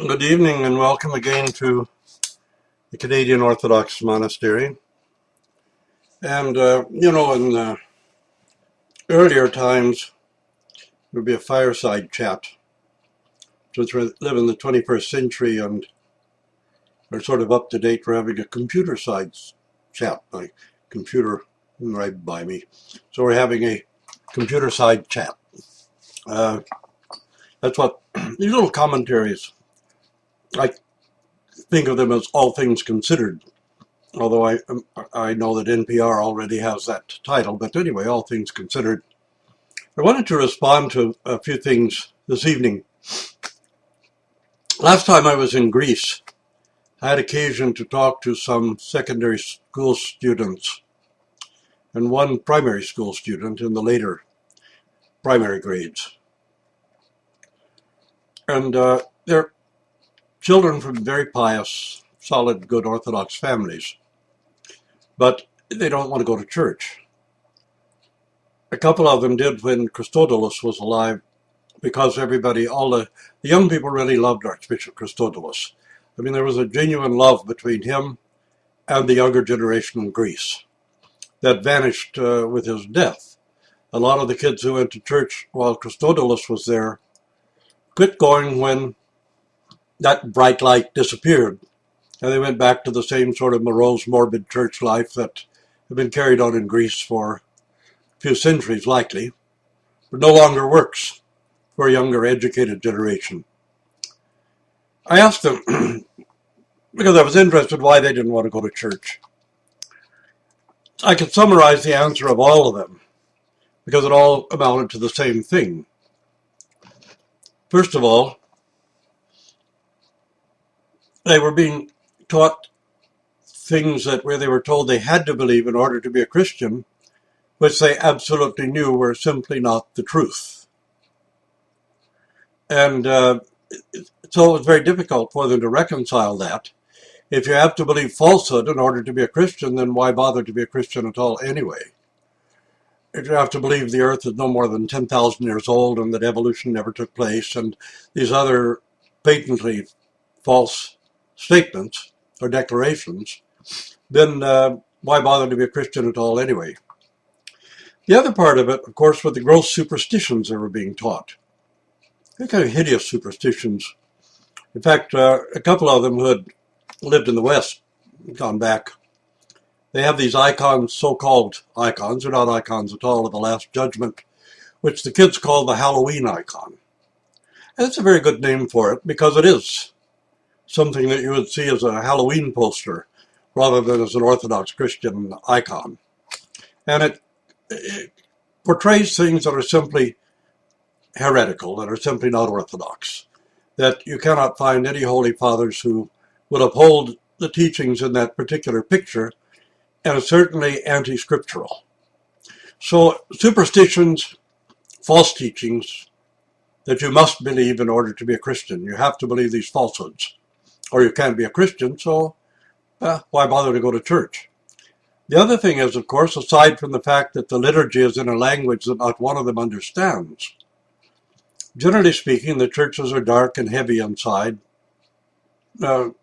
Good evening and welcome again to the Canadian Orthodox Monastery. And, in earlier times, there would be a fireside chat. Since we live in the 21st century and are sort of up to date, we're having a computer side chat. My computer right by me. So we're having a computer side chat. That's what these little commentaries, I think of them as all things considered. Although I know that NPR already has that title, but anyway, all things considered. I wanted to respond to a few things this evening. Last time I was in Greece, I had occasion to talk to some secondary school students and one primary school student in the later primary grades. And they're children from very pious, solid, good Orthodox families, but they don't want to go to church. A couple of them did when Christodulus was alive, because all the young people really loved Archbishop Christodulus. I mean, there was a genuine love between him and the younger generation in Greece that vanished with his death. A lot of the kids who went to church while Christodulus was there quit going when that bright light disappeared, and they went back to the same sort of morose, morbid church life that had been carried on in Greece for few centuries likely, but no longer works for a younger educated generation. I asked them, because I was interested why they didn't want to go to church. I could summarize the answer of all of them, because it all amounted to the same thing. First of all, they were being taught things where they were told they had to believe in order to be a Christian, which they absolutely knew were simply not the truth. And so it was very difficult for them to reconcile that. If you have to believe falsehood in order to be a Christian, then why bother to be a Christian at all anyway? If you have to believe the earth is no more than 10,000 years old and that evolution never took place and these other patently false statements or declarations, then why bother to be a Christian at all anyway? The other part of it, of course, were the gross superstitions that were being taught. They're kind of hideous superstitions. In fact, a couple of them who had lived in the West, gone back, they have these icons, so-called icons, they're not icons at all, of the Last Judgment, which the kids call the Halloween icon. And it's a very good name for it because it is something that you would see as a Halloween poster rather than as an Orthodox Christian icon. And it portrays things that are simply heretical, that are simply not Orthodox, that you cannot find any Holy Fathers who would uphold the teachings in that particular picture, and it's certainly anti-scriptural. So superstitions, false teachings that you must believe in order to be a Christian. You have to believe these falsehoods, or you can't be a Christian, so why bother to go to church? The other thing is, of course, aside from the fact that the liturgy is in a language that not one of them understands, generally speaking, the churches are dark and heavy inside. The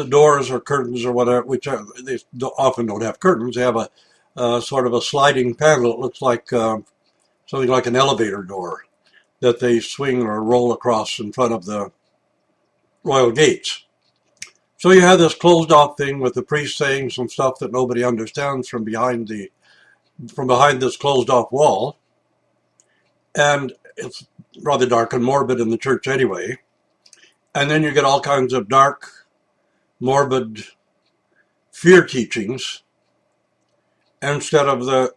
doors or curtains or whatever, they often don't have curtains. They have a sort of a sliding panel. It looks like something like an elevator door that they swing or roll across in front of the royal gates. So you have this closed off thing with the priest saying some stuff that nobody understands from behind this closed off wall. And it's rather dark and morbid in the church anyway. And then you get all kinds of dark, morbid fear teachings instead of the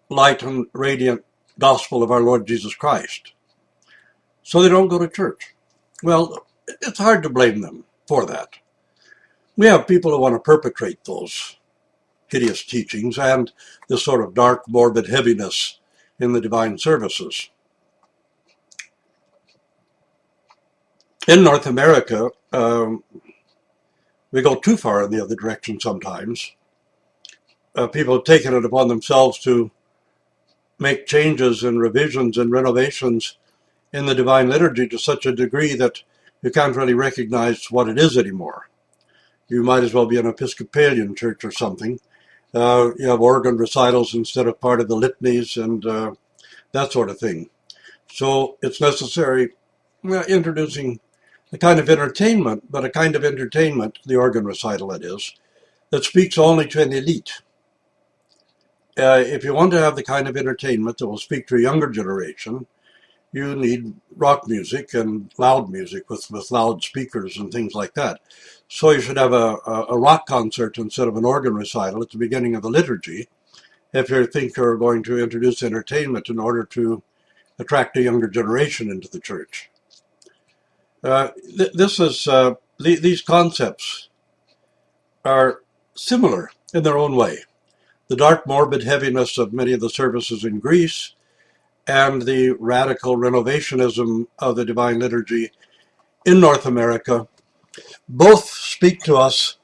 light and radiant gospel of our Lord Jesus Christ. So they don't go to church. Well, it's hard to blame them for that. We have people who want to perpetrate those hideous teachings and this sort of dark, morbid heaviness in the divine services. In North America, we go too far in the other direction sometimes. People have taken it upon themselves to make changes and revisions and renovations in the Divine Liturgy to such a degree that you can't really recognize what it is anymore. You might as well be an Episcopalian church or something. You have organ recitals instead of part of the litanies and that sort of thing. So it's necessary introducing a kind of entertainment, but a kind of entertainment, the organ recital that is, that speaks only to an elite. If you want to have the kind of entertainment that will speak to a younger generation, you need rock music and loud music with loud speakers and things like that. So you should have a rock concert instead of an organ recital at the beginning of the liturgy if you think you're going to introduce entertainment in order to attract a younger generation into the church. These concepts are similar in their own way. The dark, morbid heaviness of many of the services in Greece and the radical renovationism of the Divine Liturgy in North America both speak to us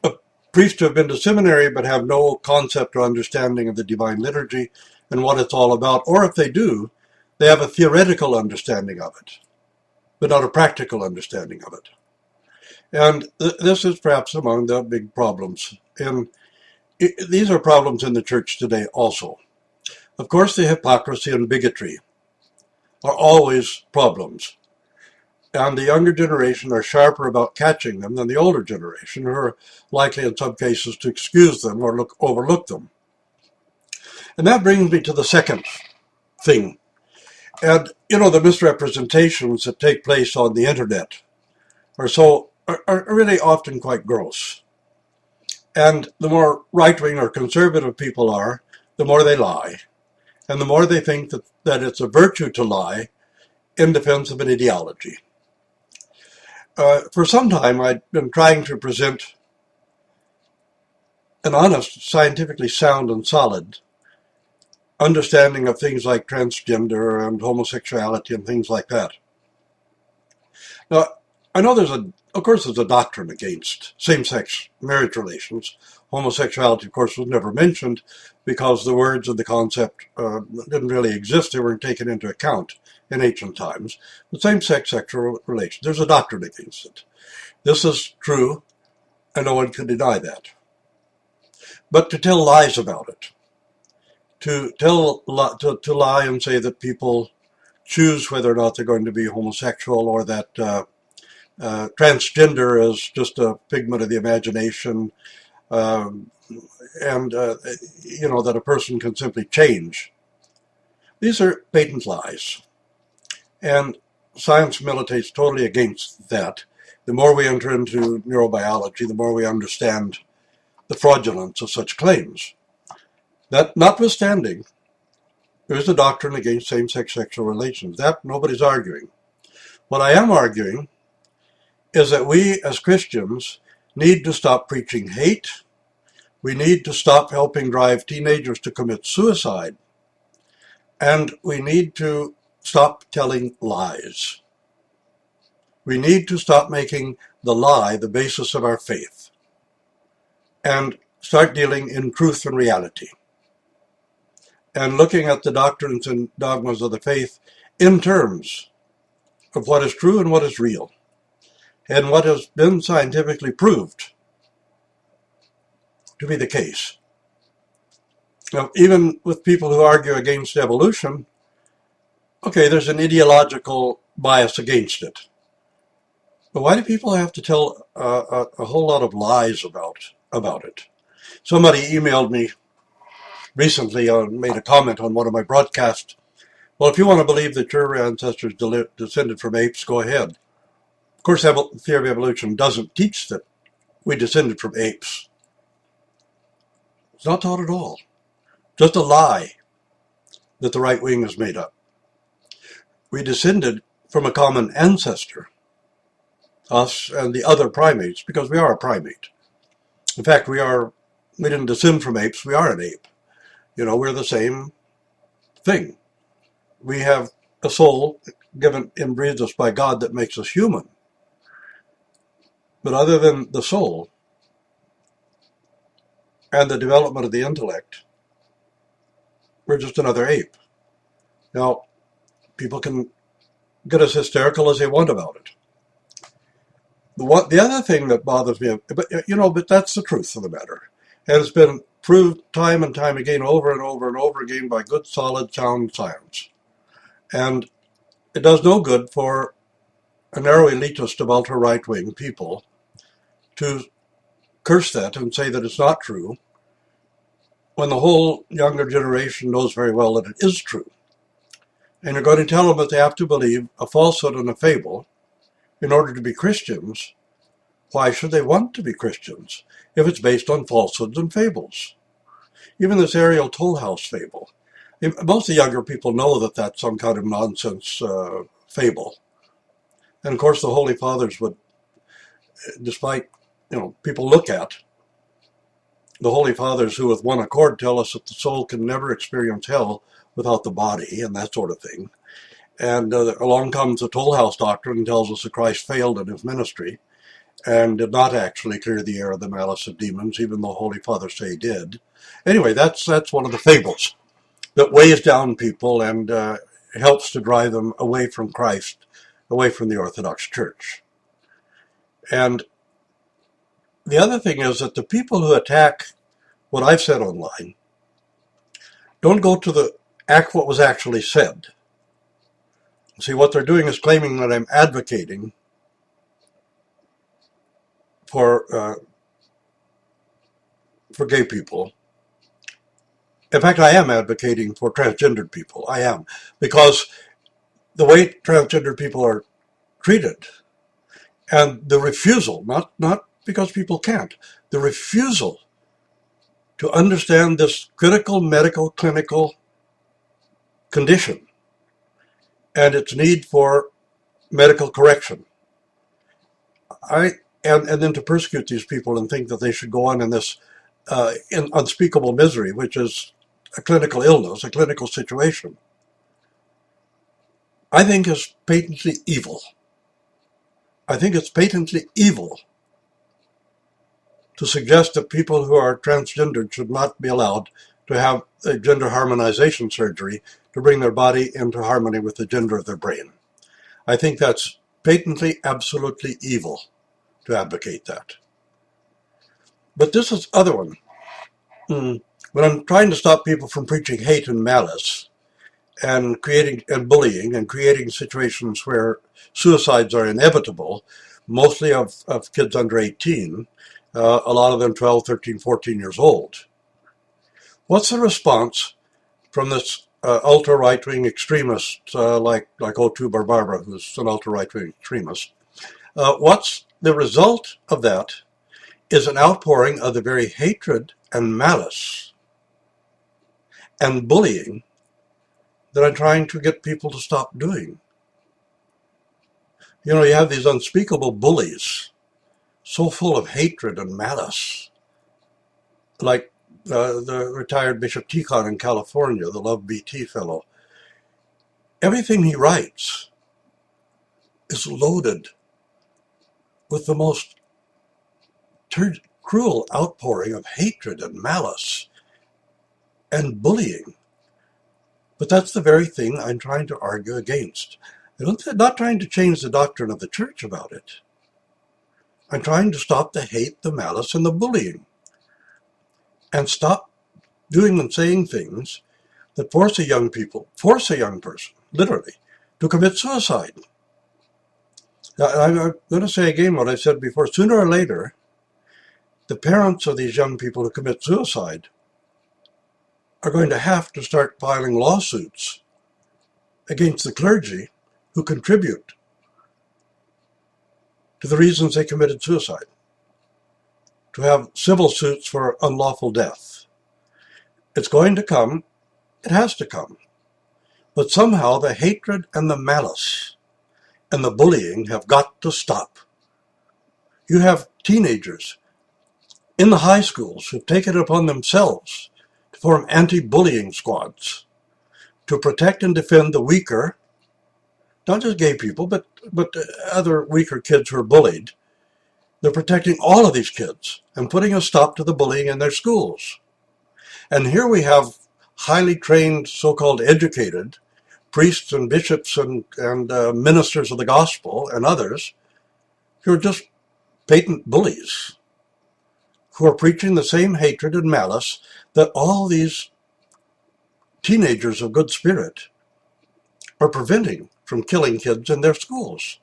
of priests who have been to seminary but have no concept or understanding of the Divine Liturgy and what it's all about, or if they do, they have a theoretical understanding of it, but not a practical understanding of it. And this is perhaps among the big problems. And these are problems in the church today also. Of course, the hypocrisy and bigotry are always problems. And the younger generation are sharper about catching them than the older generation, who are likely in some cases to excuse them or overlook them. And that brings me to the second thing. And, the misrepresentations that take place on the internet are really often quite gross. And the more right-wing or conservative people are, the more they lie. And the more they think that it's a virtue to lie in defense of an ideology. For some time, I'd been trying to present an honest, scientifically sound and solid understanding of things like transgender and homosexuality and things like that. Now, I know there's a doctrine against same-sex marriage relations. Homosexuality, of course, was never mentioned because the words of the concept didn't really exist. They weren't taken into account in ancient times. But same-sex sexual relations, there's a doctrine against it. This is true, and no one can deny that. But to tell lies about it, to lie and say that people choose whether or not they're going to be homosexual, or that transgender is just a figment of the imagination, that a person can simply change. These are patent lies. And science militates totally against that. The more we enter into neurobiology, the more we understand the fraudulence of such claims. That notwithstanding, there is a doctrine against same-sex sexual relations. That nobody's arguing. What I am arguing is that we as Christians need to stop preaching hate. We need to stop helping drive teenagers to commit suicide. And we need to stop telling lies. We need to stop making the lie the basis of our faith and start dealing in truth and reality and looking at the doctrines and dogmas of the faith in terms of what is true and what is real and what has been scientifically proved to be the case. Now, even with people who argue against evolution, okay, there's an ideological bias against it. But why do people have to tell a whole lot of lies about it? Somebody emailed me recently and made a comment on one of my broadcasts. Well, if you want to believe that your ancestors descended from apes, go ahead. Of course, the theory of evolution doesn't teach that we descended from apes. It's not taught at all. Just a lie that the right wing has made up. We descended from a common ancestor, us and the other primates, because we are a primate. In fact, we didn't descend from apes, we are an ape. We're the same thing. We have a soul given and breathed us by God that makes us human. But other than the soul and the development of the intellect, we're just another ape. Now, people can get as hysterical as they want about it. The other thing that bothers me, but that's the truth of the matter. And it's been proved time and time again, over and over and over again, by good, solid, sound science. And it does no good for a narrow elitist of ultra-right-wing people to curse that and say that it's not true, when the whole younger generation knows very well that it is true. And you're going to tell them that they have to believe a falsehood and a fable in order to be Christians. Why should they want to be Christians if it's based on falsehoods and fables? Even this Ariel Toll House fable. Most of the younger people know that that's some kind of nonsense fable. And of course the Holy Fathers would, despite, people look at, the Holy Fathers who with one accord tell us that the soul can never experience hell without the body and that sort of thing. And along comes the Toll House doctrine and tells us that Christ failed in his ministry and did not actually clear the air of the malice of demons, even though Holy Fathers say he did. Anyway, that's one of the fables that weighs down people and helps to drive them away from Christ, away from the Orthodox Church. And the other thing is that the people who attack what I've said online don't go to what was actually said. See, what they're doing is claiming that I'm advocating for gay people. In fact, I am advocating for transgendered people. I am, because the way transgendered people are treated, and the refusal, not because people can't, the refusal to understand this critical medical, clinical condition and its need for medical correction. And then to persecute these people and think that they should go on in this in unspeakable misery, which is a clinical illness, a clinical situation, I think is patently evil. I think it's patently evil to suggest that people who are transgendered should not be allowed to have a gender harmonization surgery to bring their body into harmony with the gender of their brain. I think that's patently, absolutely evil to advocate that. But this is other one. When I'm trying to stop people from preaching hate and malice and bullying and creating situations where suicides are inevitable, mostly of kids under 18, a lot of them 12, 13, 14 years old. What's the response from this ultra right-wing extremist like O2 Barbara, who's an ultra right-wing extremist? What's the result of that is an outpouring of the very hatred and malice and bullying that I'm trying to get people to stop doing. You have these unspeakable bullies, so full of hatred and malice, like the retired Bishop Tikhon in California, the Love BT fellow. Everything he writes is loaded with the most cruel outpouring of hatred and malice and bullying. But that's the very thing I'm trying to argue against. I'm not trying to change the doctrine of the church about it. I'm trying to stop the hate, the malice, and the bullying, and stop doing and saying things that force a young person, literally, to commit suicide. Now, I'm going to say again what I said before. Sooner or later, the parents of these young people who commit suicide are going to have to start filing lawsuits against the clergy who contribute to the reasons they committed suicide, to have civil suits for unlawful death. It's going to come. It has to come. But somehow the hatred and the malice and the bullying have got to stop. You have teenagers in the high schools who've taken it upon themselves to form anti-bullying squads to protect and defend the weaker, not just gay people, but other weaker kids who are bullied. They're protecting all of these kids and putting a stop to the bullying in their schools. And here we have highly trained, so-called educated priests and bishops and ministers of the gospel and others who are just patent bullies, who are preaching the same hatred and malice that all these teenagers of good spirit are preventing from killing kids in their schools.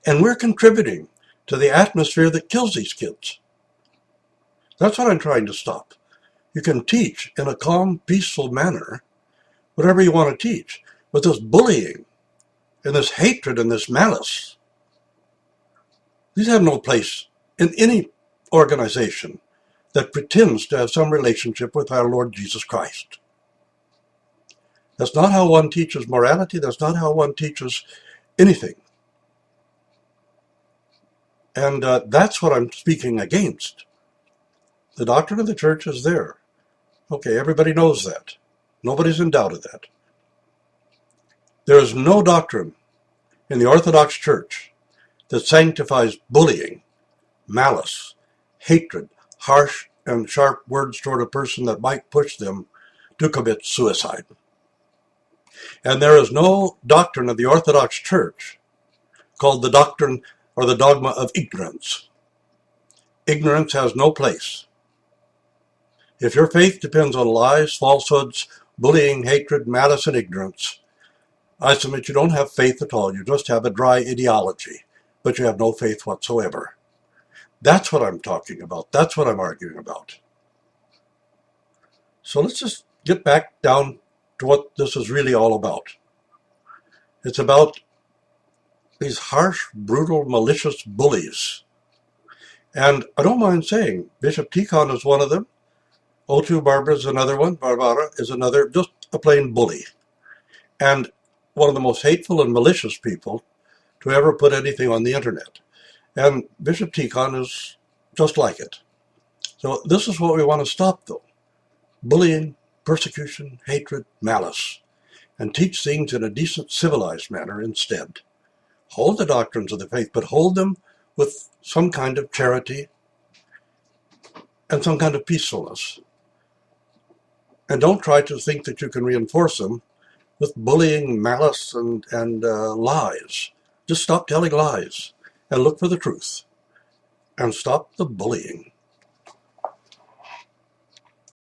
And we're contributing to the atmosphere that kills these kids. That's what I'm trying to stop. You can teach in a calm, peaceful manner whatever you want to teach. But this bullying and this hatred and this malice, these have no place in any organization that pretends to have some relationship with our Lord Jesus Christ. That's not how one teaches morality. That's not how one teaches anything. And that's what I'm speaking against. The doctrine of the church is there. Okay, everybody knows that. Nobody's in doubt of that. There is no doctrine in the Orthodox Church that sanctifies bullying, malice, hatred, harsh and sharp words toward a person that might push them to commit suicide. And there is no doctrine of the Orthodox Church called the doctrine or the dogma of ignorance. Ignorance has no place. If your faith depends on lies, falsehoods, bullying, hatred, malice, and ignorance, I submit you don't have faith at all. You just have a dry ideology, but you have no faith whatsoever. That's what I'm talking about. That's what I'm arguing about. So let's just get back down to what this is really all about. It's about these harsh, brutal, malicious bullies. And I don't mind saying Bishop Tikhon is one of them. O2 Barbara is another one. Barbara is another, just a plain bully. And one of the most hateful and malicious people to ever put anything on the internet. And Bishop Tikhon is just like it. So this is what we want to stop, though. Bullying, persecution, hatred, malice. And teach things in a decent, civilized manner instead. Hold the doctrines of the faith, but hold them with some kind of charity and some kind of peacefulness. And don't try to think that you can reinforce them with bullying, malice, and lies. Just stop telling lies and look for the truth. And stop the bullying.